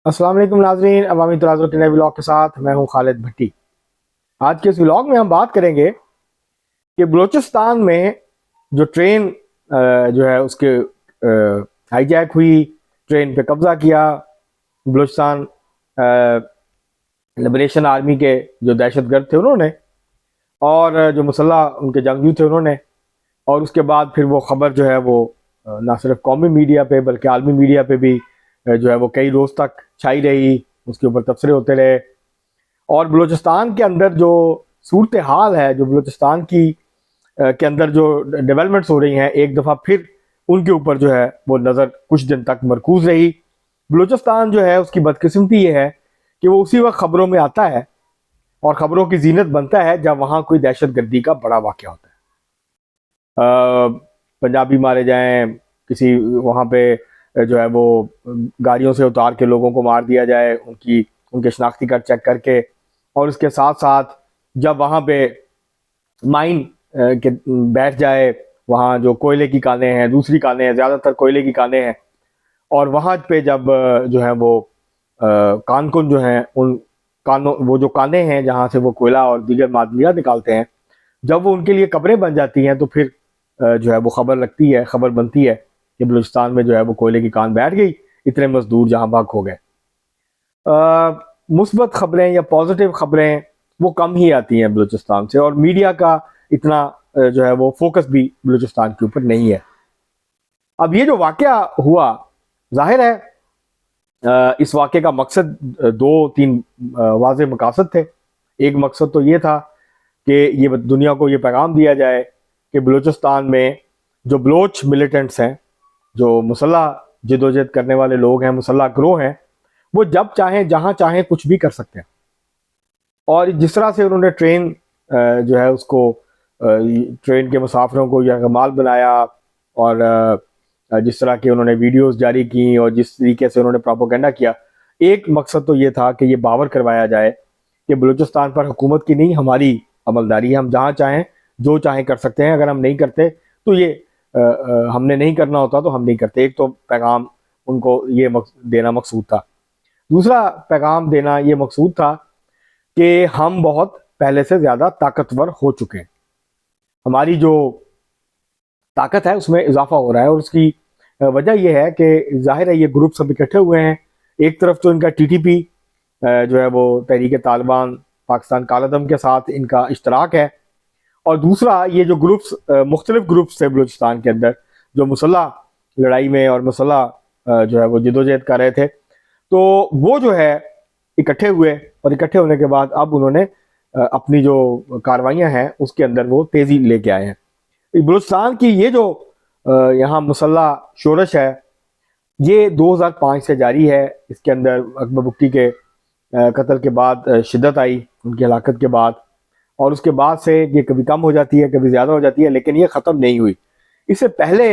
السلام علیکم ناظرین، عوامی تناظر کے نئے ولاگ کے ساتھ میں ہوں خالد بھٹی۔ آج کے اس ولاگ میں ہم بات کریں گے کہ بلوچستان میں جو ٹرین جو ہے اس کے ہائی جیک ہوئی، ٹرین پہ قبضہ کیا بلوچستان لبریشن آرمی کے جو دہشت گرد تھے انہوں نے، اور جو مسلح ان کے جنگجو تھے انہوں نے، اور اس کے بعد پھر وہ خبر جو ہے وہ نہ صرف قومی میڈیا پہ بلکہ عالمی میڈیا پہ بھی جو ہے وہ کئی روز تک چھائی رہی، اس کے اوپر تبصرے ہوتے رہے۔ اور بلوچستان کے اندر جو صورتحال ہے، جو بلوچستان کی کے اندر جو ڈیولپمنٹس ہو رہی ہیں، ایک دفعہ پھر ان کے اوپر جو ہے وہ نظر کچھ دن تک مرکوز رہی۔ بلوچستان جو ہے اس کی بدقسمتی یہ ہے کہ وہ اسی وقت خبروں میں آتا ہے اور خبروں کی زینت بنتا ہے جب وہاں کوئی دہشت گردی کا بڑا واقعہ ہوتا ہے، پنجابی مارے جائیں، کسی وہاں پہ جو ہے وہ گاڑیوں سے اتار کے لوگوں کو مار دیا جائے، ان کے شناختی کارڈ چیک کر کے، اور اس کے ساتھ ساتھ جب وہاں پہ مائن کے بیٹھ جائے، وہاں جو کوئلے کی کانیں ہیں، دوسری کانیں ہیں، زیادہ تر کوئلے کی کانیں ہیں، اور وہاں پہ جب جو ہے وہ کان کن جو ہیں، ان کانوں وہ جو کانیں ہیں جہاں سے وہ کوئلہ اور دیگر معدنیات نکالتے ہیں، جب وہ ان کے لیے قبریں بن جاتی ہیں تو پھر جو ہے وہ خبر بنتی ہے کہ بلوچستان میں جو ہے وہ کوئلے کی کان بیٹھ گئی، اتنے مزدور جہاں بھاگ ہو گئے۔ مثبت خبریں یا پازیٹیو خبریں وہ کم ہی آتی ہیں بلوچستان سے، اور میڈیا کا اتنا جو ہے وہ فوکس بھی بلوچستان کے اوپر نہیں ہے۔ اب یہ جو واقعہ ہوا، ظاہر ہے اس واقعے کا مقصد دو تین واضح مقاصد تھے۔ ایک مقصد تو یہ تھا کہ یہ دنیا کو یہ پیغام دیا جائے کہ بلوچستان میں جو بلوچ ملیٹنٹس ہیں، جو مسلح جدوجہد کرنے والے لوگ ہیں، مسلح گروہ ہیں، وہ جب چاہیں جہاں چاہیں کچھ بھی کر سکتے ہیں۔ اور جس طرح سے انہوں نے ٹرین جو ہے اس کو ٹرین کے مسافروں کو یرغمال بنایا، اور جس طرح کے انہوں نے ویڈیوز جاری کی اور جس طریقے سے انہوں نے پروپیگنڈا کیا، ایک مقصد تو یہ تھا کہ یہ باور کروایا جائے کہ بلوچستان پر حکومت کی نہیں، ہماری عملداری ہے، ہم جہاں چاہیں جو چاہیں کر سکتے ہیں، اگر ہم نہیں کرتے تو یہ ہم نے نہیں کرنا ہوتا تو ہم نہیں کرتے۔ ایک تو پیغام ان کو یہ دینا مقصود تھا۔ دوسرا پیغام دینا یہ مقصود تھا کہ ہم بہت پہلے سے زیادہ طاقتور ہو چکے ہیں، ہماری جو طاقت ہے اس میں اضافہ ہو رہا ہے، اور اس کی وجہ یہ ہے کہ ظاہر ہے یہ گروپ سب اکٹھے ہوئے ہیں۔ ایک طرف تو ان کا ٹی ٹی پی جو ہے وہ تحریک طالبان پاکستان کالعدم کے ساتھ ان کا اشتراک ہے، اور دوسرا یہ جو گروپس مختلف گروپس تھے بلوچستان کے اندر جو مسلح لڑائی میں اور مسلح جو ہے وہ جدوجہد کر رہے تھے، تو وہ جو ہے اکٹھے ہوئے، اور اکٹھے ہونے کے بعد اب انہوں نے اپنی جو کاروائیاں ہیں اس کے اندر وہ تیزی لے کے آئے ہیں۔ بلوچستان کی یہ جو یہاں مسلح شورش ہے، یہ 2005 سے جاری ہے۔ اس کے اندر اکبر بگٹی کے قتل کے بعد شدت آئی، ان کی ہلاکت کے بعد، اور اس کے بعد سے یہ کبھی کم ہو جاتی ہے کبھی زیادہ ہو جاتی ہے، لیکن یہ ختم نہیں ہوئی۔ اس سے پہلے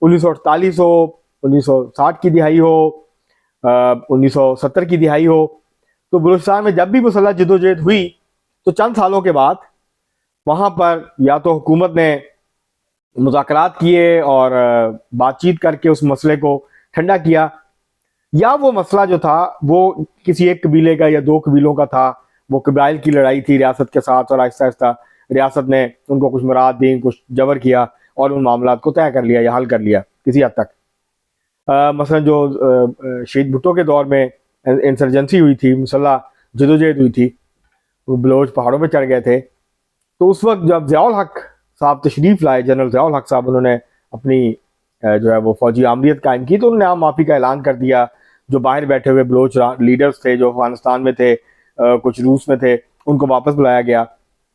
1948 ہو، 1960 کی دہائی ہو، 1970 کی دہائی ہو، تو بلوچستان میں جب بھی مسلح جدوجہد ہوئی تو چند سالوں کے بعد وہاں پر یا تو حکومت نے مذاکرات کیے اور بات چیت کر کے اس مسئلے کو ٹھنڈا کیا، یا وہ مسئلہ جو تھا وہ کسی ایک قبیلے کا یا دو قبیلوں کا تھا، وہ قبائل کی لڑائی تھی ریاست کے ساتھ، اور آہستہ آہستہ ریاست نے ان کو کچھ مراد دی، کچھ جبر کیا، اور ان معاملات کو طے کر لیا یا حل کر لیا کسی حد تک۔ مثلا جو شہید بھٹو کے دور میں انسرجنسی ہوئی تھی، مسلح جدوجہد ہوئی تھی، وہ بلوچ پہاڑوں پہ چڑھ گئے تھے، تو اس وقت جب ضیاء الحق صاحب تشریف لائے، جنرل ضیاء الحق صاحب، انہوں نے اپنی جو ہے وہ فوجی عامریت قائم کی، تو انہوں نے عام معافی کا اعلان کر دیا۔ جو باہر بیٹھے ہوئے بلوچ لیڈرز تھے، جو افغانستان میں تھے، کچھ روس میں تھے، ان کو واپس بلایا گیا،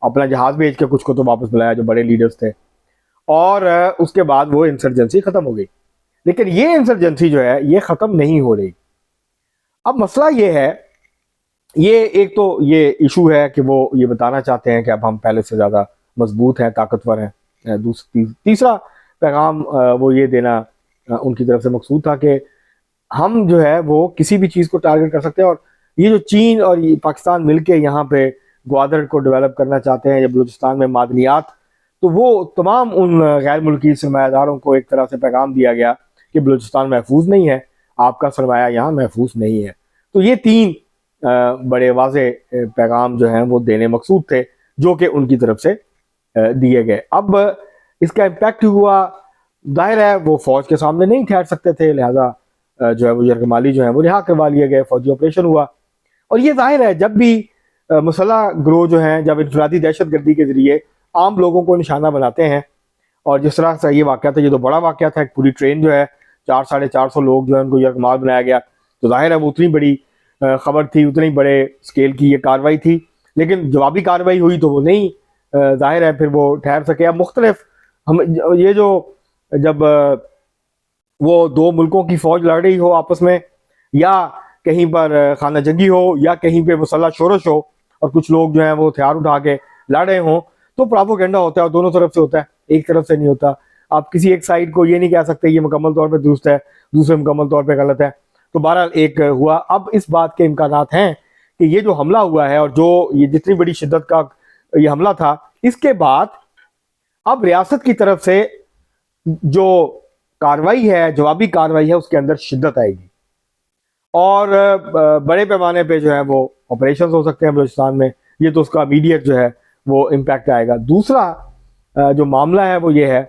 اپنا جہاز بھیج کے کچھ کو تو واپس بلایا جو بڑے لیڈرز تھے، اور اس کے بعد وہ انسرجنسی ختم ہو گئی۔ لیکن یہ انسرجنسی جو ہے یہ ختم نہیں ہو رہی۔ اب مسئلہ یہ ہے، یہ ایک تو یہ ایشو ہے کہ وہ یہ بتانا چاہتے ہیں کہ اب ہم پہلے سے زیادہ مضبوط ہیں، طاقتور ہیں۔ تیسرا پیغام وہ یہ دینا ان کی طرف سے مقصود تھا کہ ہم جو ہے وہ کسی بھی چیز کو ٹارگٹ کر سکتے ہیں، اور یہ جو چین اور پاکستان مل کے یہاں پہ گوادر کو ڈیولپ کرنا چاہتے ہیں یا بلوچستان میں معدنیات، تو وہ تمام ان غیر ملکی سرمایہ داروں کو ایک طرح سے پیغام دیا گیا کہ بلوچستان محفوظ نہیں ہے، آپ کا سرمایہ یہاں محفوظ نہیں ہے۔ تو یہ تین بڑے واضح پیغام جو ہیں وہ دینے مقصود تھے جو کہ ان کی طرف سے دیے گئے. اب اس کا امپیکٹ ہوا، ظاہر ہے وہ فوج کے سامنے نہیں ٹھہر سکتے تھے، لہذا جو ہے وہ یرغمالی جو ہیں وہ رہا کروا لیے گئے، فوجی آپریشن ہوا. اور یہ ظاہر ہے جب بھی مسلح گروہ جو ہیں جب انفرادی دہشت گردی کے ذریعے عام لوگوں کو نشانہ بناتے ہیں، اور جس طرح سے یہ واقعہ تھا، یہ تو بڑا واقعہ تھا، ایک پوری ٹرین جو ہے 400-450 لوگ جو ہیں ان کو یرغمال بنایا گیا، تو ظاہر ہے وہ اتنی بڑی خبر تھی، اتنی بڑے اسکیل کی یہ کارروائی تھی، لیکن جوابی کارروائی ہوئی تو وہ نہیں ظاہر ہے پھر وہ ٹھہر سکے. اب مختلف یہ جو جب وہ دو ملکوں کی فوج لڑ رہی ہو آپس میں، یا کہیں پر خانہ جنگی ہو، یا کہیں پہ مسلح شورش ہو اور کچھ لوگ جو ہیں وہ ہتھیار اٹھا کے لڑ رہے ہوں، تو پراپوگنڈا ہوتا ہے اور دونوں طرف سے ہوتا ہے، ایک طرف سے نہیں ہوتا. آپ کسی ایک سائڈ کو یہ نہیں کہہ سکتے یہ مکمل طور پہ درست ہے، دوسرے مکمل طور پہ غلط ہے. تو بہرحال ایک ہوا. اب اس بات کے امکانات ہیں کہ یہ جو حملہ ہوا ہے اور جو یہ جتنی بڑی شدت کا یہ حملہ تھا، اس کے بعد اب ریاست کی طرف سے جو کاروائی ہے، جوابی کاروائی ہے، اس کے اندر شدت آئے گی اور بڑے پیمانے پہ جو ہے وہ آپریشنز ہو سکتے ہیں بلوچستان میں. یہ تو اس کا امیڈیٹ جو ہے وہ امپیکٹ آئے گا. دوسرا جو معاملہ ہے وہ یہ ہے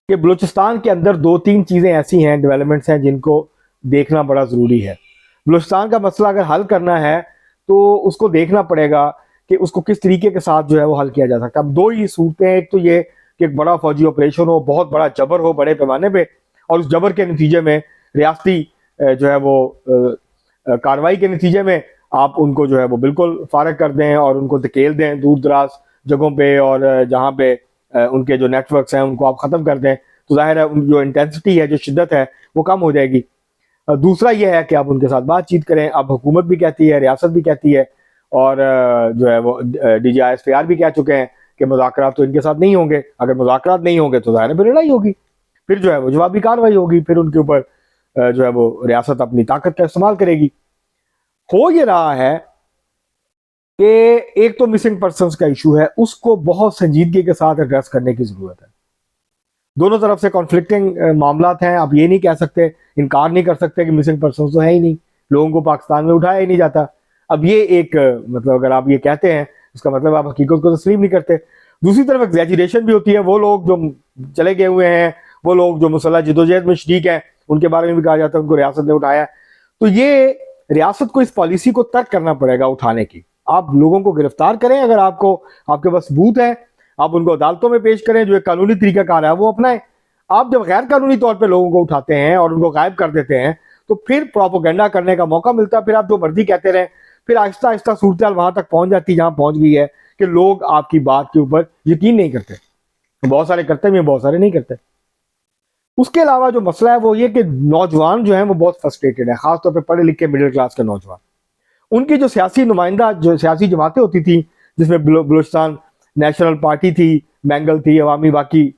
کہ بلوچستان کے اندر 2-3 چیزیں ایسی ہیں، ڈیولپمنٹس ہیں جن کو دیکھنا بڑا ضروری ہے. بلوچستان کا مسئلہ اگر حل کرنا ہے تو اس کو دیکھنا پڑے گا کہ اس کو کس طریقے کے ساتھ جو ہے وہ حل کیا جا سکتا ہے. اب دو ہی صورتیں ہیں، ایک تو یہ کہ ایک بڑا فوجی آپریشن ہو، بہت بڑا جبر ہو بڑے پیمانے پہ، اور اس جبر کے نتیجے میں ریاستی جو ہے وہ کاروائی کے نتیجے میں آپ ان کو جو ہے وہ بالکل فارغ کر دیں اور ان کو دھکیل دیں دور دراز جگہوں پہ، اور جہاں پہ ان کے جو نیٹ ورکس ہیں ان کو آپ ختم کر دیں، تو ظاہر ہے ان جو انٹینسٹی ہے، جو شدت ہے، وہ کم ہو جائے گی. دوسرا یہ ہے کہ آپ ان کے ساتھ بات چیت کریں. اب حکومت بھی کہتی ہے، ریاست بھی کہتی ہے، اور جو ہے وہ ڈی جی ISPR بھی کہہ چکے ہیں کہ مذاکرات تو ان کے ساتھ نہیں ہوں گے. اگر مذاکرات نہیں ہوں گے تو ظاہر ہے پھر لڑائی ہوگی، پھر جو ہے وہ جوابی کاروائی ہوگی، پھر ان کے اوپر جو ہے وہ ریاست اپنی طاقت کا استعمال کرے گی. ہو یہ رہا ہے کہ ایک تو مسنگ پرسنز کا ایشو ہے، اس کو بہت سنجیدگی کے ساتھ ایڈریس کرنے کی ضرورت ہے. دونوں طرف سے کانفلکٹنگ معاملات ہیں. آپ یہ نہیں کہہ سکتے، انکار نہیں کر سکتے کہ مسنگ پرسنز تو ہے ہی نہیں، لوگوں کو پاکستان میں اٹھایا ہی نہیں جاتا. اب یہ ایک مطلب اگر آپ یہ کہتے ہیں اس کا مطلب آپ حقیقت کو تسلیم نہیں کرتے. دوسری طرف ایگزیجریشن بھی ہوتی ہے. وہ لوگ جو چلے گئے ہوئے ہیں، وہ لوگ جو مسلح جدوجہد میں شریک ہیں، ان کے بارے میں بھی کہا جاتا ہے ان کو ریاست نے اٹھایا. تو یہ ریاست کو اس پالیسی کو ترک کرنا پڑے گا اٹھانے کی. آپ لوگوں کو گرفتار کریں، اگر آپ کے پاس ثبوت ہے، آپ ان کو عدالتوں میں پیش کریں، جو ایک قانونی طریقہ کار ہے وہ اپنائیں. آپ جب غیر قانونی طور پہ لوگوں کو اٹھاتے ہیں اور ان کو غائب کر دیتے ہیں تو پھر پروپیگنڈا کرنے کا موقع ملتا ہے. پھر آپ جو مرضی کہتے رہیں، پھر آہستہ آہستہ صورتحال وہاں تک پہنچ جاتی جہاں پہنچ گئی ہے کہ لوگ آپ کی بات کے اوپر یقین نہیں کرتے. بہت سارے کرتے ہیں، بہت سارے نہیں کرتے. اس کے علاوہ جو مسئلہ ہے وہ یہ کہ نوجوان جو ہیں وہ بہت فرسٹریٹڈ ہیں، خاص طور پہ پڑھے لکھے مڈل کلاس کے نوجوان. ان کی جو سیاسی نمائندہ، جو سیاسی جماعتیں ہوتی تھیں، جس میں بلوچستان نیشنل پارٹی تھی، مینگل تھی، عوامی باقی،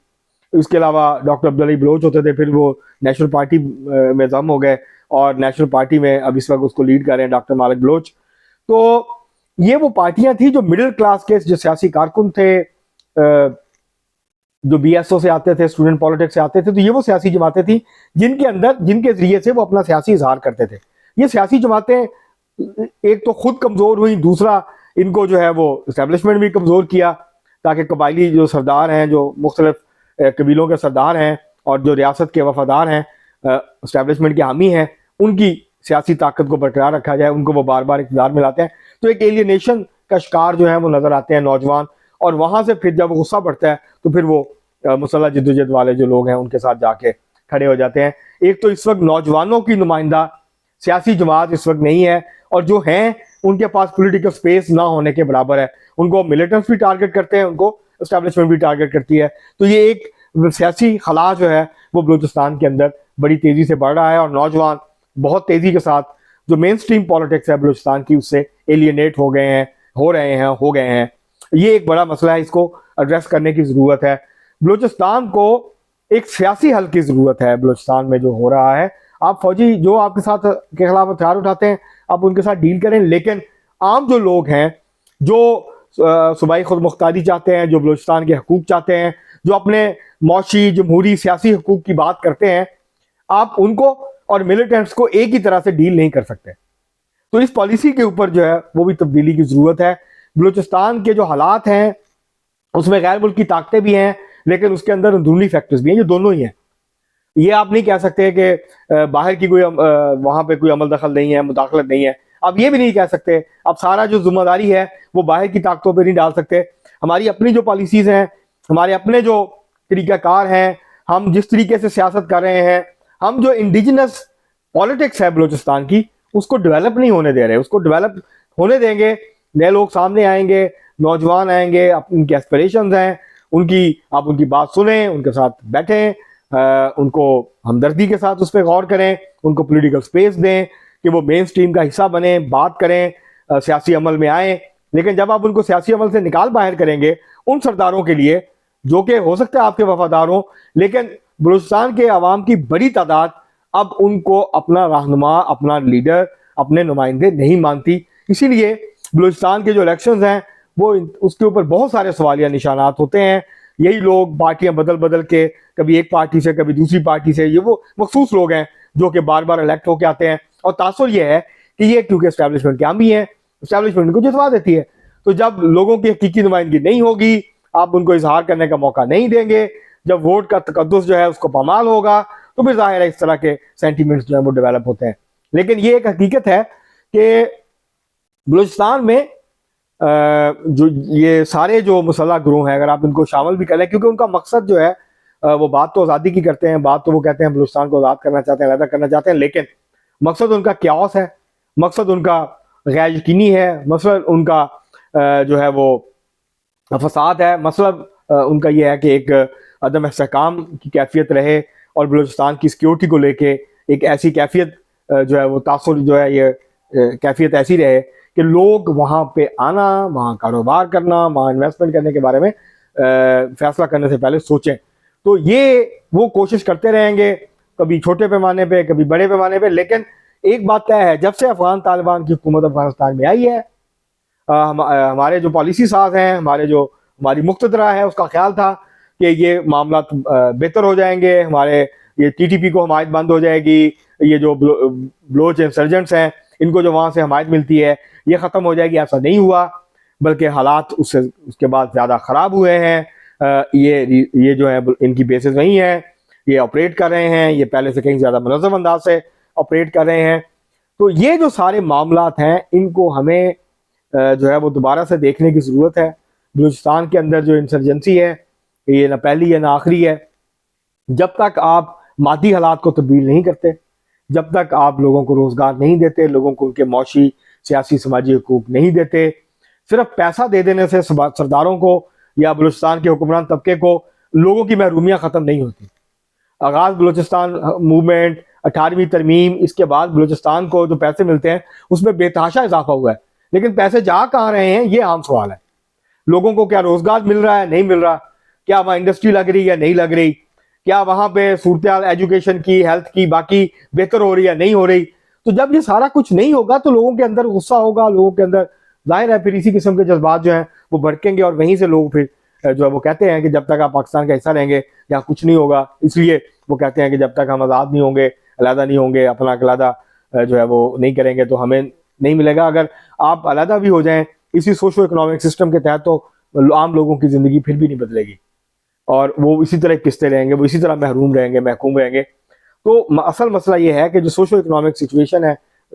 اس کے علاوہ ڈاکٹر عبدالعلی بلوچ ہوتے تھے، پھر وہ نیشنل پارٹی میں ضم ہو گئے اور نیشنل پارٹی میں اب اس وقت اس کو لیڈ کر رہے ہیں ڈاکٹر مالک بلوچ. تو یہ وہ پارٹیاں تھیں جو مڈل کلاس کے جو سیاسی کارکن تھے، جو BSO سے آتے تھے، اسٹوڈنٹ پالیٹکس سے آتے تھے. تو یہ وہ سیاسی جماعتیں تھیں جن کے ذریعے سے وہ اپنا سیاسی اظہار کرتے تھے. یہ سیاسی جماعتیں ایک تو خود کمزور ہوئیں، دوسرا ان کو جو ہے وہ اسٹیبلشمنٹ بھی کمزور کیا، تاکہ قبائلی جو سردار ہیں، جو مختلف قبیلوں کے سردار ہیں اور جو ریاست کے وفادار ہیں، اسٹیبلشمنٹ کے حامی ہیں، ان کی سیاسی طاقت کو برقرار رکھا جائے. ان کو وہ بار بار اقتدار میں لاتے ہیں، تو ایک ایلینیشن کا شکار جو ہے وہ نظر آتے ہیں نوجوان. اور وہاں سے پھر جب غصہ بڑھتا ہے تو پھر وہ مسلح جدوجہد والے جو لوگ ہیں ان کے ساتھ جا کے کھڑے ہو جاتے ہیں. ایک تو اس وقت نوجوانوں کی نمائندہ سیاسی جماعت اس وقت نہیں ہے، اور جو ہیں ان کے پاس پولیٹیکل سپیس نہ ہونے کے برابر ہے. ان کو ملیٹنٹس بھی ٹارگٹ کرتے ہیں، ان کو اسٹیبلشمنٹ بھی ٹارگٹ کرتی ہے. تو یہ ایک سیاسی خلا جو ہے وہ بلوچستان کے اندر بڑی تیزی سے بڑھ رہا ہے، اور نوجوان بہت تیزی کے ساتھ جو مین سٹریم پالیٹکس ہے بلوچستان کی، اس سے ایلینیٹ ہو گئے ہیں. یہ ایک بڑا مسئلہ ہے، اس کو ایڈریس کرنے کی ضرورت ہے. بلوچستان کو ایک سیاسی حل کی ضرورت ہے. بلوچستان میں جو ہو رہا ہے، آپ فوجی جو آپ کے خلاف ہتھیار اٹھاتے ہیں آپ ان کے ساتھ ڈیل کریں، لیکن عام جو لوگ ہیں، جو صوبائی خود مختاری چاہتے ہیں، جو بلوچستان کے حقوق چاہتے ہیں، جو اپنے معاشی جمہوری سیاسی حقوق کی بات کرتے ہیں، آپ ان کو اور ملیٹنٹس کو ایک ہی طرح سے ڈیل نہیں کر سکتے. تو اس پالیسی کے اوپر جو ہے وہ بھی تبدیلی کی ضرورت ہے. بلوچستان کے جو حالات ہیں اس میں غیر ملکی طاقتیں بھی ہیں لیکن اس کے اندر اندرونی فیکٹرز بھی ہیں، یہ دونوں ہی ہیں. یہ آپ نہیں کہہ سکتے کہ باہر کی کوئی وہاں پہ کوئی عمل دخل نہیں ہے، مداخلت نہیں ہے. آپ یہ بھی نہیں کہہ سکتے، اب سارا جو ذمہ داری ہے وہ باہر کی طاقتوں پہ نہیں ڈال سکتے. ہماری اپنی جو پالیسیز ہیں، ہمارے اپنے جو طریقہ کار ہیں، ہم جس طریقے سے سیاست کر رہے ہیں، ہم جو انڈیجنس پالیٹکس ہے بلوچستان کی اس کو ڈیولپ نہیں ہونے دے رہے. اس کو ڈیولپ ہونے دیں گے، نئے لوگ سامنے آئیں گے، نوجوان آئیں گے، ان کی ایسپریشنز ہیں، آپ ان کی بات سنیں، ان کے ساتھ بیٹھیں، ان کو ہمدردی کے ساتھ اس پہ غور کریں، ان کو پولیٹیکل سپیس دیں کہ وہ مین سٹریم کا حصہ بنیں، بات کریں، سیاسی عمل میں آئیں. لیکن جب آپ ان کو سیاسی عمل سے نکال باہر کریں گے ان سرداروں کے لیے جو کہ ہو سکتا ہے آپ کے وفادار ہوں، لیکن بلوچستان کے عوام کی بڑی تعداد اب ان کو اپنا رہنما، اپنا لیڈر، اپنے نمائندے نہیں مانتی. اسی لیے بلوچستان کے جو الیکشنز ہیں وہ اس کے اوپر بہت سارے سوالیہ نشانات ہوتے ہیں. یہی لوگ پارٹیاں بدل بدل کے کبھی ایک پارٹی سے کبھی دوسری پارٹی سے، یہ وہ مخصوص لوگ ہیں جو کہ بار بار الیکٹ ہو کے آتے ہیں. اور تاثر یہ ہے کہ یہ کیونکہ اسٹیبلشمنٹ کے عامی ہے، اسٹیبلشمنٹ کو جتوا دیتی ہے. تو جب لوگوں کی حقیقی نمائندگی نہیں ہوگی، آپ ان کو اظہار کرنے کا موقع نہیں دیں گے، جب ووٹ کا تقدس جو ہے اس کو پامال ہوگا تو پھر ظاہر ہے اس طرح کے سینٹیمنٹس جو ہیں وہ ڈیولپ ہوتے ہیں. لیکن یہ ایک حقیقت ہے کہ بلوچستان میں جو یہ سارے جو مسلح گروہ ہیں اگر آپ ان کو شامل بھی کریں، کیونکہ ان کا مقصد جو ہے وہ بات تو آزادی کی کرتے ہیں، بات تو وہ کہتے ہیں بلوچستان کو آزاد کرنا چاہتے ہیں، علیحدہ کرنا چاہتے ہیں، لیکن مقصد ان کا کیوس ہے، مقصد ان کا غیر یقینی ہے، مقصد ان کا جو ہے وہ فساد ہے. مطلب ان کا یہ ہے کہ ایک عدم استحکام کی کیفیت رہے اور بلوچستان کی سیکیورٹی کو لے کے ایک ایسی کیفیت جو ہے وہ تاثر جو ہے یہ کیفیت ایسی رہے کہ لوگ وہاں پہ آنا، وہاں کاروبار کرنا، وہاں انویسٹمنٹ کرنے کے بارے میں فیصلہ کرنے سے پہلے سوچیں. تو یہ وہ کوشش کرتے رہیں گے، کبھی چھوٹے پیمانے پہ کبھی بڑے پیمانے پہ. لیکن ایک بات طے ہے، جب سے افغان طالبان کی حکومت افغانستان میں آئی ہے، ہمارے جو پالیسی ساز ہیں، ہماری مقتدرہ ہے، اس کا خیال تھا کہ یہ معاملات بہتر ہو جائیں گے، ہمارے یہ ٹی ٹی پی کو حمایت بند ہو جائے گی، یہ جو بلوچ انسرجنٹس ہیں ان کو جو وہاں سے حمایت ملتی ہے یہ ختم ہو جائے گی. ایسا نہیں ہوا، بلکہ حالات اس کے بعد زیادہ خراب ہوئے ہیں. یہ جو ہے ان کی بیسز وہی ہیں، یہ آپریٹ کر رہے ہیں، یہ پہلے سے کہیں زیادہ منظم انداز سے آپریٹ کر رہے ہیں. تو یہ جو سارے معاملات ہیں ان کو ہمیں جو ہے وہ دوبارہ سے دیکھنے کی ضرورت ہے. بلوچستان کے اندر جو انسرجنسی ہے یہ نہ پہلی ہے نہ آخری ہے. جب تک آپ مادی حالات کو تبدیل نہیں کرتے، جب تک آپ لوگوں کو روزگار نہیں دیتے، لوگوں کو ان کے معاشی، سیاسی، سماجی حقوق نہیں دیتے، صرف پیسہ دے دینے سے سرداروں کو یا بلوچستان کے حکمران طبقے کو لوگوں کی محرومیاں ختم نہیں ہوتی. آغاز بلوچستان موومنٹ، 18ویں ترمیم، اس کے بعد بلوچستان کو جو پیسے ملتے ہیں اس میں بے تحاشا اضافہ ہوا ہے، لیکن پیسے جا کہاں رہے ہیں یہ عام سوال ہے. لوگوں کو کیا روزگار مل رہا ہے؟ نہیں مل رہا. کیا وہاں انڈسٹری لگ رہی ہے؟ نہیں لگ رہی. کیا وہاں پہ صورتحال ایجوکیشن کی، ہیلتھ کی، باقی بہتر ہو رہی ہے؟ نہیں ہو رہی. تو جب یہ سارا کچھ نہیں ہوگا تو لوگوں کے اندر غصہ ہوگا، لوگوں کے اندر ظاہر ہے پھر اسی قسم کے جذبات جو ہیں وہ بھڑکیں گے، اور وہیں سے لوگ پھر جو ہے وہ کہتے ہیں کہ جب تک آپ پاکستان کا حصہ رہیں گے یہاں کچھ نہیں ہوگا. اس لیے وہ کہتے ہیں کہ جب تک ہم آزاد نہیں ہوں گے، علیحدہ نہیں ہوں گے، اپنا علیحدہ جو ہے وہ نہیں کریں گے تو ہمیں نہیں ملے گا. اگر آپ علیحدہ بھی ہو جائیں اسی سوشو اکنامک سسٹم کے تحت تو عام لوگوں کی زندگی پھر بھی نہیں بدلے گی، اور وہ اسی طرح پستے رہیں گے، وہ اسی طرح محروم رہیں گے، محکوم رہیں گے. تو اصل مسئلہ یہ ہے کہ جو سوشو اکنامک سچویشن ہے،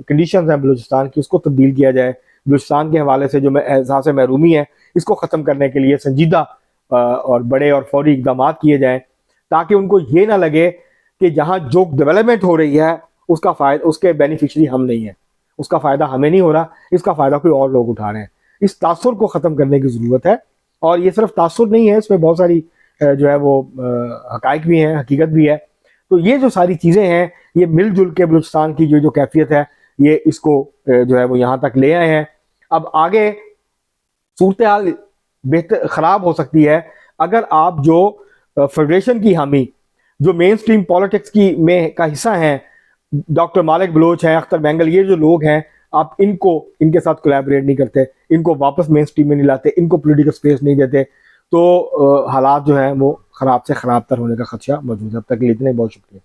کنڈیشنز ہیں بلوچستان کی، اس کو تبدیل کیا جائے. بلوچستان کے حوالے سے جو احساس محرومی ہے اس کو ختم کرنے کے لیے سنجیدہ اور بڑے اور فوری اقدامات کیے جائیں، تاکہ ان کو یہ نہ لگے کہ جہاں جو ڈیولپمنٹ ہو رہی ہے اس کا فائدہ، اس کے بینیفیشری ہم نہیں ہیں، اس کا فائدہ ہمیں نہیں ہو رہا، اس کا فائدہ کوئی اور لوگ اٹھا رہے ہیں. اس تاثر کو ختم کرنے کی ضرورت ہے. اور یہ صرف تاثر نہیں ہے، اس میں بہت ساری جو ہے وہ حقائق بھی ہیں، حقیقت بھی ہے. تو یہ جو ساری چیزیں ہیں یہ مل جل کے بلوچستان کی جو کیفیت ہے یہ اس کو جو ہے وہ یہاں تک لے آئے ہیں. اب آگے صورتحال بہتر خراب ہو سکتی ہے اگر آپ جو فیڈریشن کی حامی، جو مین سٹریم پالیٹکس کی میں کا حصہ ہیں، ڈاکٹر مالک بلوچ ہیں، اختر بینگل، یہ جو لوگ ہیں، آپ ان کے ساتھ کولیبریٹ نہیں کرتے، ان کو واپس مین سٹریم میں نہیں لاتے، ان کو پولیٹیکل سپیس نہیں دیتے، تو حالات جو ہیں وہ خراب سے خراب تر ہونے کا خدشہ موجود ہے. اب تک کے لیے اتنے، بہت شکریہ.